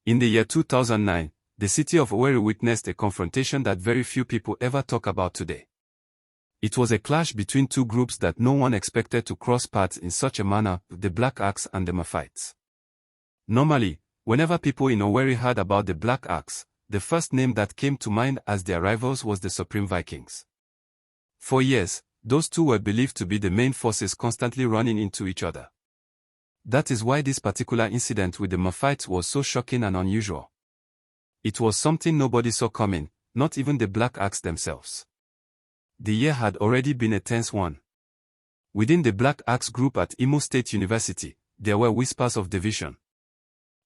In the year 2009, the city of Owerri witnessed a confrontation that very few people ever talk about today. It was a clash between two groups that no one expected to cross paths in such a manner, the Black Axe and the Maphites. Normally, whenever people in Owerri heard about the Black Axe, the first name that came to mind as their rivals was the Supreme Vikings. For years, those two were believed to be the main forces constantly running into each other. That is why this particular incident with the Maphites was so shocking and unusual. It was something nobody saw coming, not even the Black Axe themselves. The year had already been a tense one. Within the Black Axe group at Imo State University, there were whispers of division.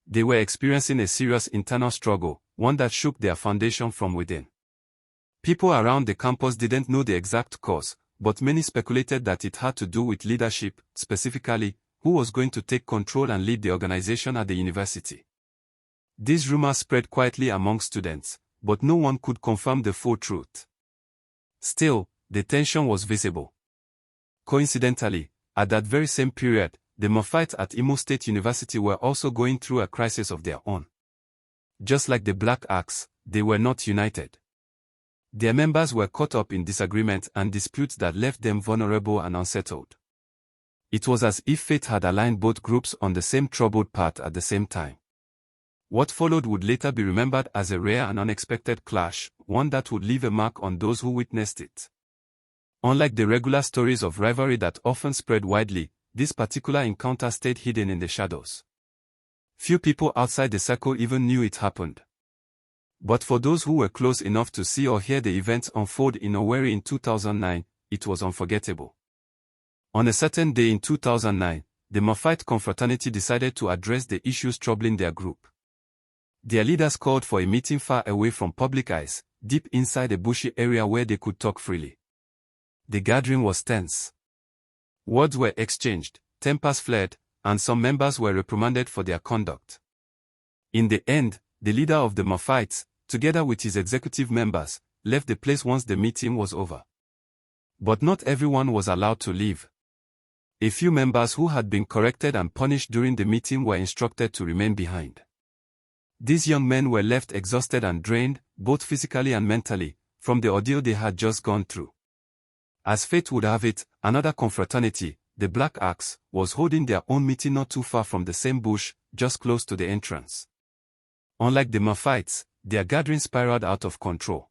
They were experiencing a serious internal struggle, one that shook their foundation from within. People around the campus didn't know the exact cause, but many speculated that it had to do with leadership, specifically, who was going to take control and lead the organization at the university. These rumors spread quietly among students, but no one could confirm the full truth. Still, the tension was visible. Coincidentally, at that very same period, the Maphites at Imo State University were also going through a crisis of their own. Just like the Black Axe, they were not united. Their members were caught up in disagreements and disputes that left them vulnerable and unsettled. It was as if fate had aligned both groups on the same troubled path at the same time. What followed would later be remembered as a rare and unexpected clash, one that would leave a mark on those who witnessed it. Unlike the regular stories of rivalry that often spread widely, this particular encounter stayed hidden in the shadows. Few people outside the circle even knew it happened. But for those who were close enough to see or hear the events unfold in Owerri in 2009, it was unforgettable. On a certain day in 2009, the Maphite confraternity decided to address the issues troubling their group. Their leaders called for a meeting far away from public eyes, deep inside a bushy area where they could talk freely. The gathering was tense. Words were exchanged, tempers flared, and some members were reprimanded for their conduct. In the end, the leader of the Maphites, together with his executive members, left the place once the meeting was over. But not everyone was allowed to leave. A few members who had been corrected and punished during the meeting were instructed to remain behind. These young men were left exhausted and drained, both physically and mentally, from the ordeal they had just gone through. As fate would have it, another confraternity, the Black Axe, was holding their own meeting not too far from the same bush, just close to the entrance. Unlike the Maphites, their gathering spiraled out of control.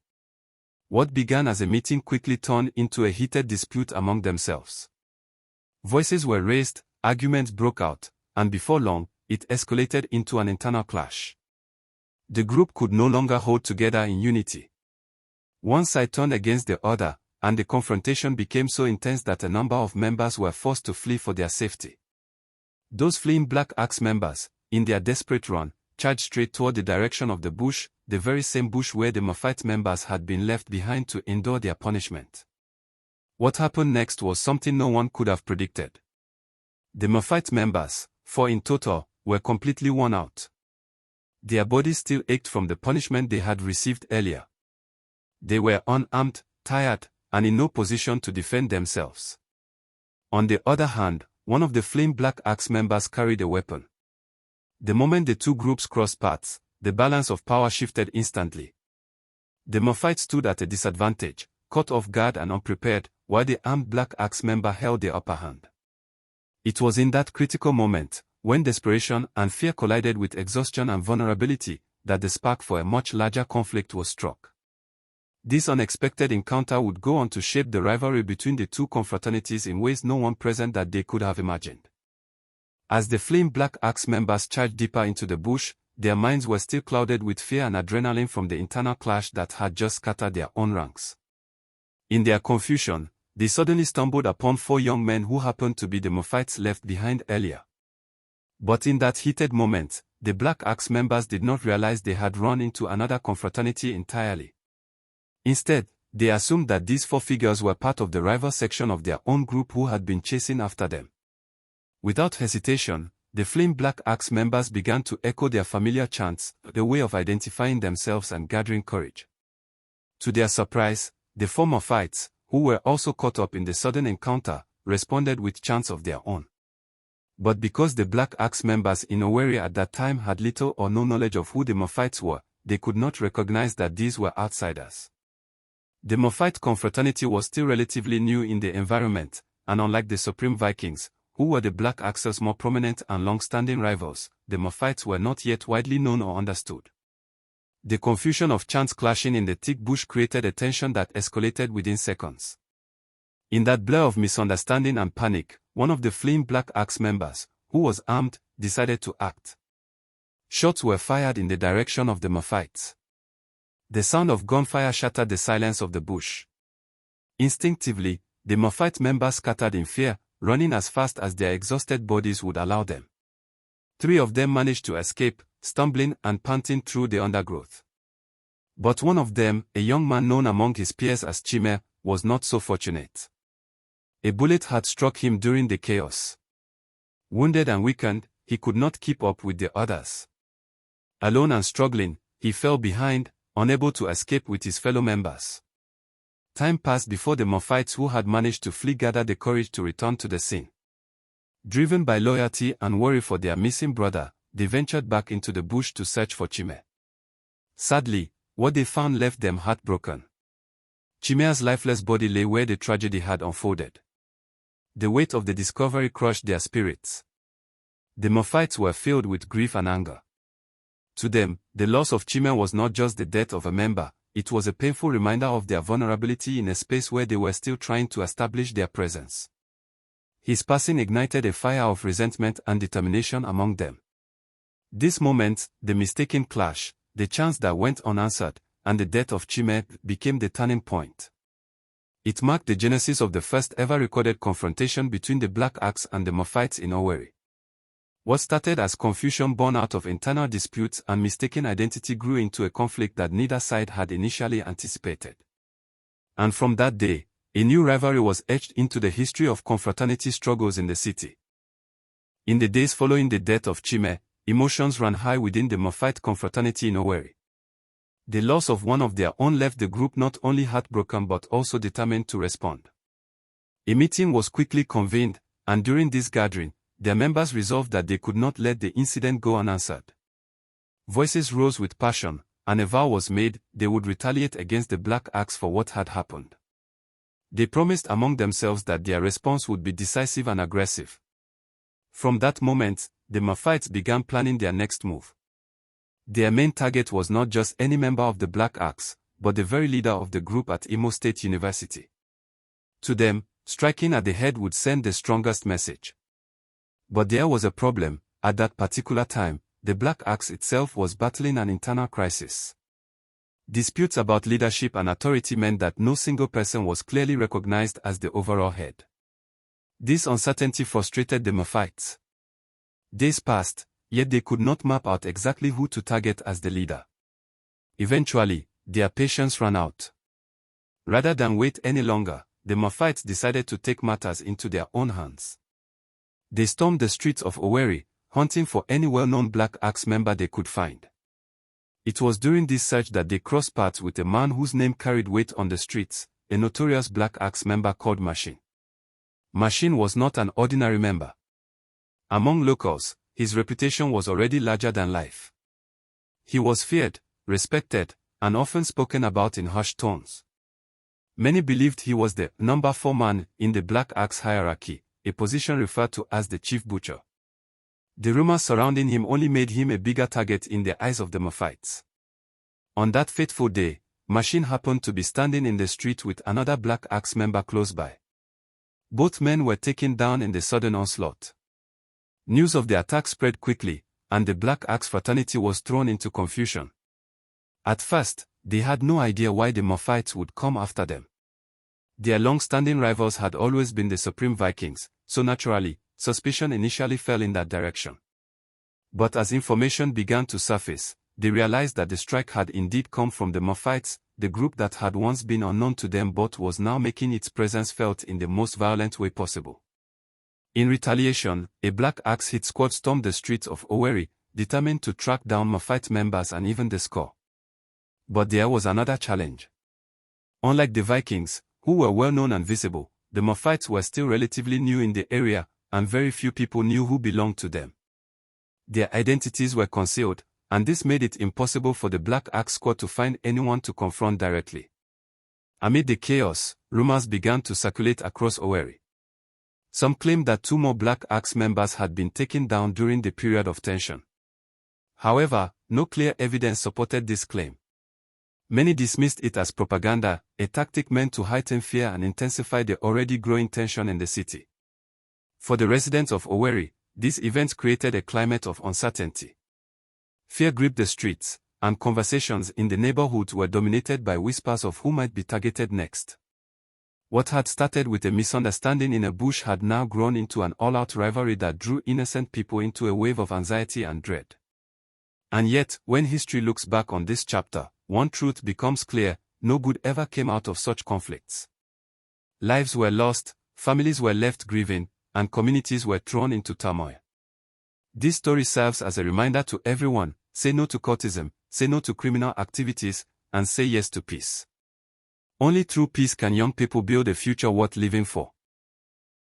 What began as a meeting quickly turned into a heated dispute among themselves. Voices were raised, arguments broke out, and before long, it escalated into an internal clash. The group could no longer hold together in unity. One side turned against the other, and the confrontation became so intense that a number of members were forced to flee for their safety. Those fleeing Black Axe members, in their desperate run, charged straight toward the direction of the bush, the very same bush where the Maphite members had been left behind to endure their punishment. What happened next was something no one could have predicted. The Maphite members, 4 in total, were completely worn out. Their bodies still ached from the punishment they had received earlier. They were unarmed, tired, and in no position to defend themselves. On the other hand, one of the fleeing Black Axe members carried a weapon. The moment the two groups crossed paths, the balance of power shifted instantly. The Maphites stood at a disadvantage, caught off guard and unprepared, while the armed Black Axe member held the upper hand. It was in that critical moment, when desperation and fear collided with exhaustion and vulnerability, that the spark for a much larger conflict was struck. This unexpected encounter would go on to shape the rivalry between the two confraternities in ways no one present that day could have imagined. As the fleeing Black Axe members charged deeper into the bush, their minds were still clouded with fear and adrenaline from the internal clash that had just scattered their own ranks. In their confusion, they suddenly stumbled upon 4 young men who happened to be the Maphites left behind earlier. But in that heated moment, the Black Axe members did not realize they had run into another confraternity entirely. Instead, they assumed that these 4 figures were part of the rival section of their own group who had been chasing after them. Without hesitation, the fleeing Black Axe members began to echo their familiar chants, a way of identifying themselves and gathering courage. To their surprise, the 4 Maphites, who were also caught up in the sudden encounter, responded with chants of their own. But because the Black Axe members in Owerri at that time had little or no knowledge of who the Maphites were, they could not recognize that these were outsiders. The Maphite confraternity was still relatively new in the environment, and unlike the Supreme Vikings, who were the Black Axe's more prominent and long-standing rivals, the Maphites were not yet widely known or understood. The confusion of chants clashing in the thick bush created a tension that escalated within seconds. In that blur of misunderstanding and panic, one of the fleeing Black Axe members, who was armed, decided to act. Shots were fired in the direction of the Maphites. The sound of gunfire shattered the silence of the bush. Instinctively, the Maphite members scattered in fear, running as fast as their exhausted bodies would allow them. 3 of them managed to escape, stumbling and panting through the undergrowth. But one of them, a young man known among his peers as Chime, was not so fortunate. A bullet had struck him during the chaos. Wounded and weakened, he could not keep up with the others. Alone and struggling, he fell behind, unable to escape with his fellow members. Time passed before the Maphites who had managed to flee gathered the courage to return to the scene. Driven by loyalty and worry for their missing brother, they ventured back into the bush to search for Chime. Sadly, what they found left them heartbroken. Chime's lifeless body lay where the tragedy had unfolded. The weight of the discovery crushed their spirits. The Maphites were filled with grief and anger. To them, the loss of Chime was not just the death of a member, it was a painful reminder of their vulnerability in a space where they were still trying to establish their presence. His passing ignited a fire of resentment and determination among them. This moment, the mistaken clash, the chants that went unanswered, and the death of Chime became the turning point. It marked the genesis of the first ever recorded confrontation between the Black Axe and the Maphites in Owerri. What started as confusion born out of internal disputes and mistaken identity grew into a conflict that neither side had initially anticipated. And from that day, a new rivalry was etched into the history of confraternity struggles in the city. In the days following the death of Chime, emotions ran high within the Maphite confraternity in Owerri. The loss of one of their own left the group not only heartbroken but also determined to respond. A meeting was quickly convened, and during this gathering, their members resolved that they could not let the incident go unanswered. Voices rose with passion, and a vow was made they would retaliate against the Black Axe for what had happened. They promised among themselves that their response would be decisive and aggressive. From that moment, the Maphites began planning their next move. Their main target was not just any member of the Black Axe, but the very leader of the group at Imo State University. To them, striking at the head would send the strongest message. But there was a problem. At that particular time, the Black Axe itself was battling an internal crisis. Disputes about leadership and authority meant that no single person was clearly recognized as the overall head. This uncertainty frustrated the Maphites. Days passed, yet they could not map out exactly who to target as the leader. Eventually, their patience ran out. Rather than wait any longer, the Maphites decided to take matters into their own hands. They stormed the streets of Owerri, hunting for any well-known Black Axe member they could find. It was during this search that they crossed paths with a man whose name carried weight on the streets, a notorious Black Axe member called Machine. Machine was not an ordinary member. Among locals, his reputation was already larger than life. He was feared, respected, and often spoken about in hushed tones. Many believed he was the number 4 man in the Black Axe hierarchy, a position referred to as the chief butcher. The rumors surrounding him only made him a bigger target in the eyes of the Maphites. On that fateful day, Machine happened to be standing in the street with another Black Axe member close by. Both men were taken down in the sudden onslaught. News of the attack spread quickly, and the Black Axe fraternity was thrown into confusion. At first, they had no idea why the Maphites would come after them. Their long-standing rivals had always been the Supreme Vikings, so naturally, suspicion initially fell in that direction. But as information began to surface, they realized that the strike had indeed come from the Maphites. The group that had once been unknown to them both was now making its presence felt in the most violent way possible. In retaliation, a Black Axe hit squad stormed the streets of Owerri, determined to track down Maphite members and even the score. But there was another challenge. Unlike the Vikings, who were well known and visible, the Maphites were still relatively new in the area, and very few people knew who belonged to them. Their identities were concealed, and this made it impossible for the Black Axe Squad to find anyone to confront directly. Amid the chaos, rumors began to circulate across Owerri. Some claimed that 2 more Black Axe members had been taken down during the period of tension. However, no clear evidence supported this claim. Many dismissed it as propaganda, a tactic meant to heighten fear and intensify the already growing tension in the city. For the residents of Owerri, these events created a climate of uncertainty. Fear gripped the streets, and conversations in the neighborhood were dominated by whispers of who might be targeted next. What had started with a misunderstanding in a bush had now grown into an all-out rivalry that drew innocent people into a wave of anxiety and dread. And yet, when history looks back on this chapter, one truth becomes clear: no good ever came out of such conflicts. Lives were lost, families were left grieving, and communities were thrown into turmoil. This story serves as a reminder to everyone: say no to cultism, say no to criminal activities, and say yes to peace. Only through peace can young people build a future worth living for.